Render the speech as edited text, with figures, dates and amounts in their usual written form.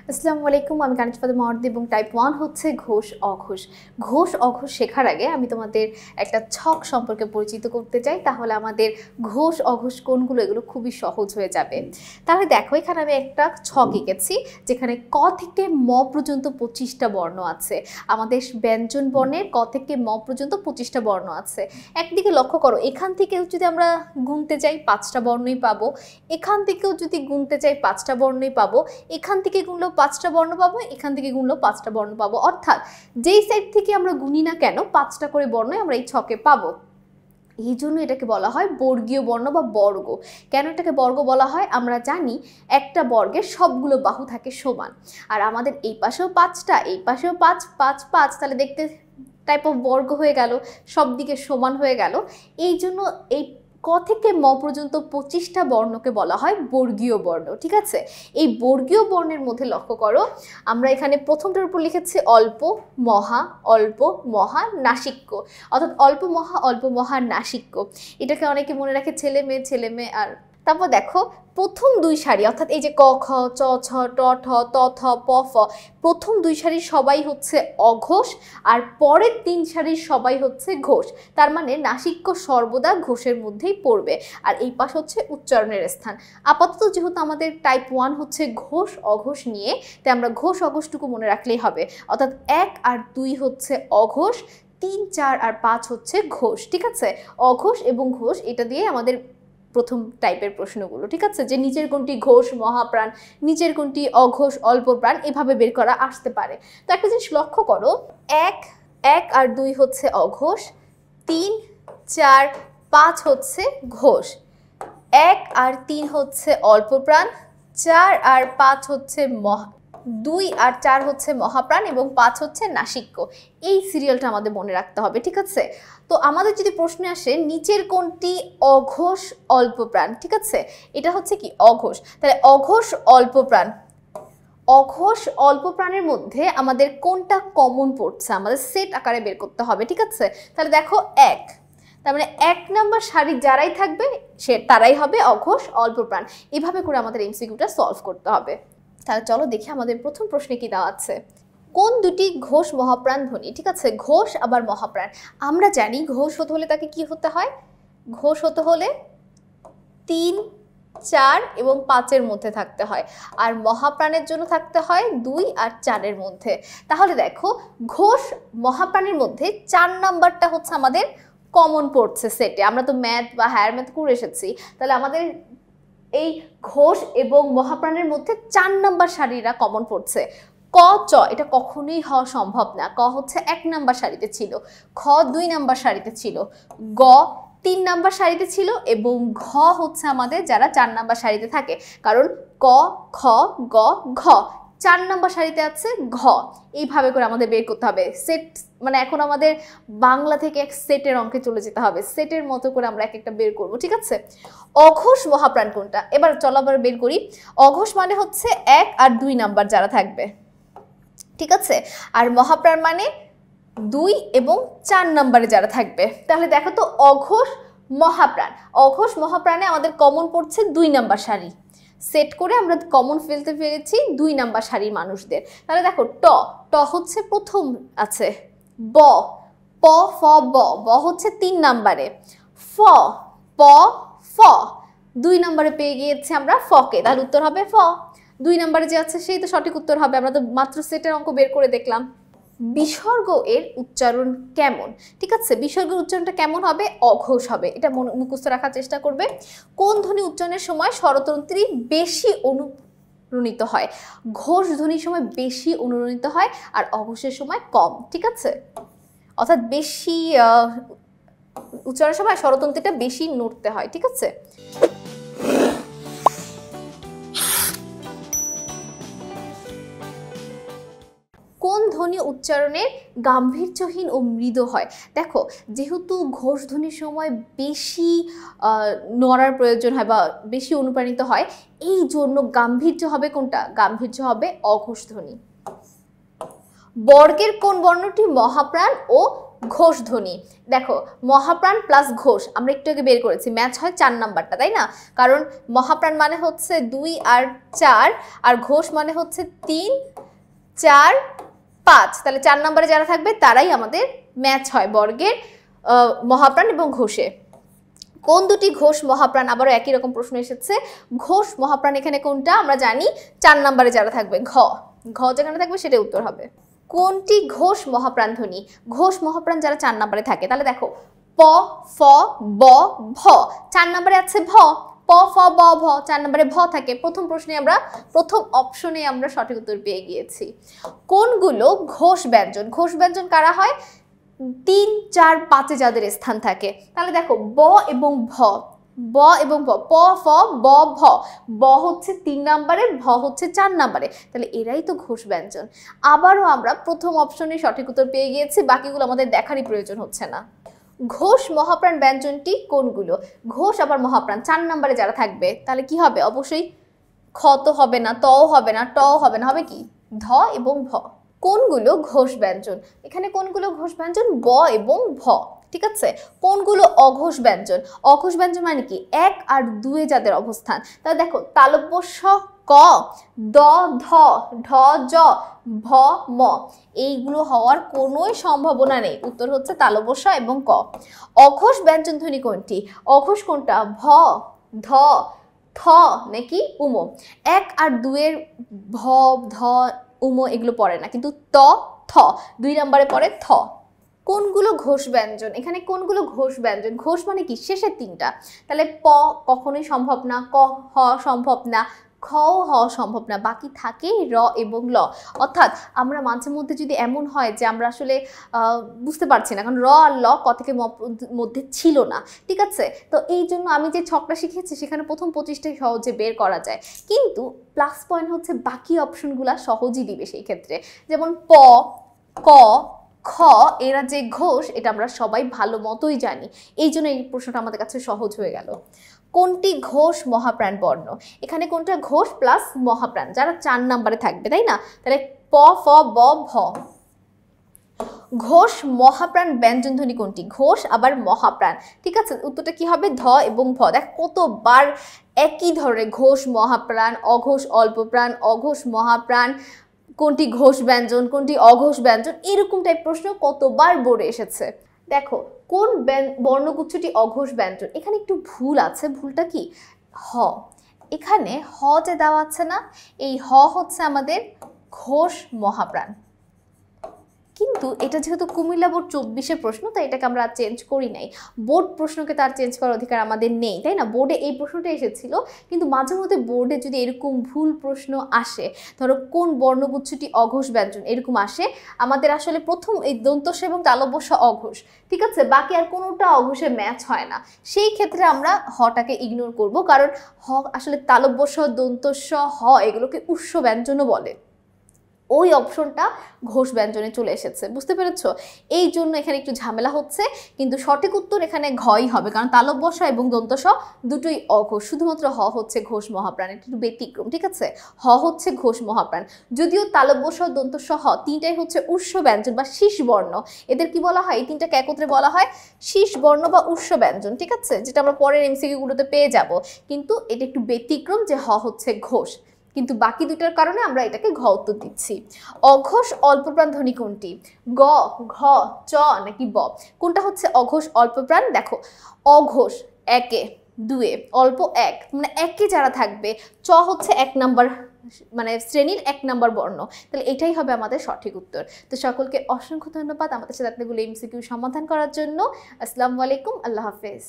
আসসালামু আলাইকুম, আমি কানিজ ফাতেমা অর্দি এবং টাইপ 1 হচ্ছে ঘোষ অঘোষ। ঘোষ অঘোষ শেখার আগে আমি তোমাদের একটা ছক সম্পর্কে পরিচিত করতে চাই, তাহলে আমাদের ঘোষ অঘোষ কোনগুলো এগুলো খুবই সহজ হয়ে যাবে। তাহলে দেখো, এখানে আমি একটা ছক এঁকেছি যেখানে ক থেকে ম পর্যন্ত 25টা বর্ণ আছে। আমাদের ব্যঞ্জন বর্ণের ক থেকে ম পর্যন্ত 25টা বর্ণ আছে। একদিকে লক্ষ্য করো, এখান থেকেও যদি আমরা গুনতে যাই 5টা বর্ণই পাবো, এখান থেকেও যদি গুনতে চাই 5টা বর্ণই পাবো, এখান থেকে গুনলেও 5টা বর্ণ পাবো, এখান থেকে গুনলেও 5টা বর্ণ পাবো। অর্থাৎ যেই সাইড থেকে আমরা গুনি না কেন 5টা করে বর্ণই আমরা এই ছকে পাবো। এই জন্য এটাকে বলা হয় বর্গীয় বর্ণ বা বর্গ। কেন এটাকে বর্গ বলা হয়? আমরা জানি একটা বর্গের সবগুলো বাহু থাকে সমান, আর আমাদের এই পাশেও 5টা, এই পাশেও 5 5 5, তাহলে দেখতে টাইপ অফ বর্গ হয়ে গেল, সব দিকে সমান হয়ে গেল। এই জন্য এই ক থেকে ম পর্যন্ত 25টা বর্ণকে বলা হয় বর্গীয় বর্ণ। ঠিক আছে, এই বর্গীয় বর্ণের মধ্যে লক্ষ্য করো, আমরা এখানে প্রথমটার উপর লিখেছি অল্প মহা, অল্প মহা নাসিক্য, অর্থাৎ অল্প মহা নাসিক্য। এটাকে অনেকে মনে রাখে ছেলে মেয়ে। আর তারপর দেখো, প্রথম দুই সারি অর্থাৎ এই যে ক খ চ ছ ট ঠ ত থ প ফ, প্রথম দুই সারির সবাই হচ্ছে অঘোষ, আর পরের 3 সারির সবাই হচ্ছে ঘোষ। তার মানে নাসিক্য সর্বদা ঘোষের মধ্যেই পড়বে, আর এই পাশ হচ্ছে উচ্চারণের স্থান। আপাতত যেহেতু আমাদের টাইপ 1 হচ্ছে ঘোষ অঘোষ নিয়ে, তাই আমরা ঘোষ অঘোষটুকু মনে রাখলেই হবে। অর্থাৎ 1 আর 2 হচ্ছে অঘোষ, 3 4 আর 5 হচ্ছে ঘোষ। ঠিক আছে, অঘোষ এবং ঘোষ এটা দিয়ে আমাদের প্রথম টাইপের প্রশ্নগুলো। ঠিক আছে, যে নিচের কোনটি ঘোষ মহাপ্রাণ, নিচের কোনটি অঘোষ অল্প প্রাণ, এভাবে বের করা আসতে পারে। তো একটা জিনিস লক্ষ্য করো, 1 আর 2 হচ্ছে অঘোষ, 3 4 5 হচ্ছে ঘোষ, 1 আর 3 হচ্ছে অল্প প্রাণ, 4 আর 5 হচ্ছে 2 আর 4 হচ্ছে মহাপ্রাণ এবং 5 হচ্ছে নাসিক্য। এই সিরিয়ালটা আমাদের মনে রাখতে হবে। ঠিক আছে, তো আমাদের যদি প্রশ্নে আসে নিচের কোনটি অঘোষ অল্প প্রাণ, ঠিক আছে, এটা হচ্ছে কি অঘোষ, তাহলে অঘোষ অল্প প্রাণ, অঘোষ অল্প প্রাণের মধ্যে আমাদের কোনটা কমন পড়ছে আমাদের সেট আকারে বের করতে হবে। ঠিক আছে, তাহলে দেখো 1, তার মানে 1 নাম্বার সারি যারাই থাকবে তারাই হবে অঘোষ অল্প প্রাণ। এভাবে করে আমাদের এমসিকিউটা সলভ করতে হবে। তাহলে চলো দেখি আমাদের প্রথম প্রশ্নে কি দেওয়া আছে। কোন দুটি ঘোষ মহাপ্রাণ ধ্বনি? ঠিক আছে, ঘোষ আবার মহাপ্রাণ। আমরা জানি ঘোষ হতে হলে তাকে কি হতে হয়? ঘোষ হতে হলে 3 4 এবং 5-এর মধ্যে থাকতে হয়, আর মহাপ্রাণের জন্য থাকতে হয় 2 আর 4-এর মধ্যে। তাহলে দেখো, ঘোষ মহাপ্রাণের মধ্যে 4 নাম্বারটা হচ্ছে আমাদের কমন পড়ছে সেটে। আমরা তো ম্যাথ বা হায়ার ম্যাথ করে এসেছি, তাহলে আমাদের এই ঘোষ এবং মহাপ্রাণের মধ্যে 4 নাম্বার সারিরা কমন পড়ছে। ক চ এটা কখনোই হওয়া সম্ভব না। ক হচ্ছে 1 নাম্বার সারিতে ছিল, খ 2 নাম্বার সারিতে ছিল, গ 3 নাম্বার সারিতে ছিল, এবং ঘ হচ্ছে আমাদের যারা 4 নাম্বার সারিতে থাকে, কারণ ক খ গ ঘ 4 নাম্বার সারিতে আছে ঘ। এইভাবে করে আমাদের বের করতে হবে সেট, মানে এখন আমাদের বাংলা থেকে এক সেটের অঙ্কে চলে যেতে হবে, সেটের মতো করে আমরা এক একটা বের করব। ঠিক আছে, অঘোষ মহাপ্রাণ কোনটা? এবার চলো আবার বের করি। অঘোষ মানে হচ্ছে 1 আর 2 নাম্বার যারা থাকবে, ঠিক আছে, আর মহাপ্রাণ মানে 2 এবং 4 নাম্বারে যারা থাকবে। তাহলে দেখো তো, অঘোষ মহাপ্রাণ, অঘোষ মহাপ্রাণে আমাদের কমন পড়ছে 2 নাম্বার সারি। সেট করে আমরা কমন ফেলতে পেরেছি 2 নাম্বার সারির মানুষদের। তাহলে দেখো, ট ট হচ্ছে প্রথম আছে, ব প ফ ব ব হচ্ছে 3 নাম্বারে, ফ প ফ 2 নাম্বারে পেয়ে গিয়েছি আমরা ফকে, তাহলে উত্তর হবে ফ। 2 নাম্বারে যে আছে সেই তো সঠিক উত্তর হবে, আমরা তো মাত্র সেটের অঙ্ক বের করে দেখলাম। বিসর্গ এর উচ্চারণ কেমন? ঠিক আছে, বিসর্গের উচ্চারণটা কেমন হবে? অঘোষ হবে। এটা মুখস্থ রাখার চেষ্টা করবে। কোন ধ্বনি উচ্চারণের সময় স্বরতন্ত্রী বেশি অনুরণিত হয়? ঘোষ ধ্বনির সময় বেশি অনুরণিত হয়, আর অঘোষের সময় কম। ঠিক আছে, অর্থাৎ বেশি উচ্চারণের সময় স্বরতন্ত্রীটা বেশি নড়তে হয়। ঠিক আছে, কোন ধ্বনি উচ্চারণের গাম্ভীর্যহীন ও মৃদু হয়? দেখো, যেহেতু ঘোষ ধ্বনির সময় বেশি নড়ার প্রয়োজন হয় বা বেশি অনুপ্রাণিত হয়, এই জন্য গাম্ভীর্য হবে কোনটা? গাম্ভীর্য হবে অঘোষ ধ্বনি। বর্গের কোন বর্ণটি মহাপ্রাণ ও ঘোষ ধ্বনি। দেখো মহাপ্রাণ প্লাস ঘোষ আমরা একটু আগে বের করেছি, ম্যাচ হয় 4 নাম্বারটা, তাই না? কারণ মহাপ্রাণ মানে হচ্ছে 2 আর 4, আর ঘোষ মানে হচ্ছে 3, 4, 5। তাহলে 4 নম্বরে যারা থাকবে তারাই আমাদের ম্যাচ হয় বর্গের মহাপ্রাণ এবং ঘোষে। কোন দুটি ঘোষ মহাপ্রাণ, আবারও একই রকম প্রশ্ন এসেছে। ঘোষ মহাপ্রাণ এখানে কোনটা আমরা জানি, 4 নম্বরে যারা থাকবে ঘ যেখানে থাকবে সেটা উত্তর হবে। কোনটি ঘোষ মহাপ্রাণ ধ্বনি? ঘোষ মহাপ্রাণ যারা 4 নম্বরে থাকে, তাহলে দেখো প, ফ, ব, ভ। 4 নম্বরে আছে ভ, প, ফ, ব, ভ, 4 নম্বরে ভ থাকে। প্রথম অপশনে আমরা সঠিক উত্তর পেয়ে গিয়েছি। কোনগুলো ঘোষ ব্যঞ্জন? ঘোষ ব্যঞ্জন কারা হয়? 3, 4, 5 যাদের স্থান থাকে। তাহলে দেখো ব এবং ভ, প, ফ, ব, ভ। ব হচ্ছে 3 নম্বরে, ভ হচ্ছে 4 নম্বরে, তাহলে এরাই তো ঘোষ ব্যঞ্জন। আবারও আমরা প্রথম অপশনে সঠিক উত্তর পেয়ে গিয়েছি, বাকিগুলো আমাদের দেখারই প্রয়োজন হচ্ছে না। ঘোষ মহাপ্রাণ ব্যঞ্জনটি কোনগুলো? ঘোষ আবার মহাপ্রাণ 4 নম্বরে যারা থাকবে, তাহলে কি হবে? অবশ্যই খ তো হবে না, তও হবে না, টও হবে না, হবে কি? ধ এবং ভ। কোনগুলো ঘোষ ব্যঞ্জন? এখানে কোনগুলো ঘোষ ব্যঞ্জন? ব এবং ভ, ঠিক আছে। কোনগুলো অঘোষ ব্যঞ্জন? অঘোষ ব্যঞ্জন মানে কি? 1 আর 2 যাদের অবস্থান। তাহলে দেখো তালব্য স, ক, দ, ধ, ঢ, জ, ভ, ম, এইগুলো হওয়ার কোনোই সম্ভাবনা নেই। উত্তর হচ্ছে তালব্য স এবং ক। অঘোষ ব্যঞ্জন ধ্বনি কোনটি? অঘোষ কোনটা? ভ, ধ, থ নাকি উম? 1 আর 2 এর ভ, ধ, উম এগুলো পড়ে না, কিন্তু ত, থ 2 নম্বরে পড়ে থ। কোনগুলো ঘোষ ব্যঞ্জন? এখানে কোনগুলো ঘোষ ব্যঞ্জন? ঘোষ মানে কি? শেষের 3টা। তাহলে প কখনোই সম্ভব না, ক হ সম্ভব না, খ হওয়া সম্ভব না, বাকি থাকে র এবং ল। অর্থাৎ আমরা মাঝে মধ্যে যদি এমন হয় যে আমরা আসলে বুঝতে পারছি না, কারণ র আর ল ক থেকে মধ্যে ছিল না, ঠিক আছে। তো এই জন্য আমি যে ছকটা শিখেছি সেখানে প্রথম 25টাই সহজে বের করা যায়, কিন্তু প্লাস পয়েন্ট হচ্ছে বাকি অপশনগুলা সহজই দিবে সেই ক্ষেত্রে। যেমন প, ক, খ এরা যে ঘোষ এটা আমরা সবাই ভালো মতোই জানি, এই জন্য এই প্রশ্নটা আমাদের কাছে সহজ হয়ে গেল। কোনটি ঘোষ মহাপ্রাণ বর্ণ? এখানে কোনটা ঘোষ প্লাস মহাপ্রাণ যারা 4 নম্বরে থাকবে, তাই না? তাহলে প, ফ, ব, ভ। ঘোষ মহাপ্রাণ ব্যঞ্জন ধ্বনি কোনটি? ঘোষ আবার মহাপ্রাণ, ঠিক আছে। উত্তরটা কি হবে? ধ এবং ভ। দেখ কতবার একই ধরনের ঘোষ মহাপ্রাণ, অঘোষ অল্পপ্রাণ, অঘোষ মহাপ্রাণ, কোনটি ঘোষ ব্যঞ্জন, কোনটি অঘোষ ব্যঞ্জন, এরকম টাইপ প্রশ্ন কতবার বোর্ডে এসেছে। দেখো কোন বর্ণগুচ্ছটি অঘোষ ব্যঞ্জন? এখানে একটু ভুল আছে। ভুলটা কি? হ। এখানে হ যে দেওয়া আছে না, এই হ হচ্ছে আমাদের ঘোষ মহাপ্রাণ, কিন্তু এটা যেহেতু কুমিল্লা বোর্ড 24-এর প্রশ্ন, তাই এটাকে আমরা চেঞ্জ করি নাই। বোর্ড প্রশ্নকে তার চেঞ্জ করার অধিকার আমাদের নেই, তাই না? বোর্ডে এই প্রশ্নটা এসেছিল, কিন্তু মাঝে মধ্যে বোর্ডে যদি এরকম ভুল প্রশ্ন আসে, ধরো কোন বর্ণগুচ্ছটি অঘোষ ব্যঞ্জন এরকম আসে, আমাদের আসলে প্রথম এই দন্তস্ব এবং তালব্য স অঘোষ, ঠিক আছে, বাকি আর কোনোটা অঘোষে ম্যাচ হয় না। সেই ক্ষেত্রে আমরা হটাকে ইগনোর করব, কারণ হ আসলে তালব্য স, দন্তস্ব, হ এগুলোকে উৎস ব্যঞ্জনও বলে। ওই অপশনটা ঘোষ ব্যঞ্জনে চলে এসেছে, বুঝতে পেরেছো? এই জন্য এখানে একটু ঝামেলা হচ্ছে, কিন্তু সঠিক উত্তর এখানে ঘই হবে, কারণ তালব্য স এবং দন্ত স দুটোই অঘোষ, শুধুমাত্র হ হচ্ছে ঘোষ মহাপ্রাণ, এটা একটু ব্যতিক্রম, ঠিক আছে। হ হচ্ছে ঘোষ মহাপ্রাণ, যদিও তালব্য স, দন্ত স, হ তিনটাই হচ্ছে উৎস ব্যঞ্জন বা শীষ বর্ণ। এদের কি বলা হয়? এই তিনটাকে একত্রে বলা হয় শীষ বর্ণ বা উৎস ব্যঞ্জন, ঠিক আছে, যেটা আমরা পরের এমসিকিউ গুলোতে পেয়ে যাব। কিন্তু এটা একটু ব্যতিক্রম যে হ হচ্ছে ঘোষ, কিন্তু বাকি দুটার কারণে আমরা এটাকে ঘ উত্তর দিচ্ছি। অঘোষ অল্পপ্রাণ ধ্বনি কোনটি? গ, ঘ, চ নাকি ব? কোনটা হচ্ছে অঘোষ অল্পপ্রাণ? দেখো অঘোষ 1-এ, 2-এ, অল্প 1, মানে 1-এ যারা থাকবে, চ হচ্ছে 1 নাম্বার মানে শ্রেণীর 1 নাম্বার বর্ণ, তাহলে এটাই হবে আমাদের সঠিক উত্তর। তো সকলকে অসংখ্য ধন্যবাদ আমাদের সাথে এতগুলো এমসিকিউ সমাধান করার জন্য। আসসালামু আলাইকুম, আল্লাহ হাফেজ।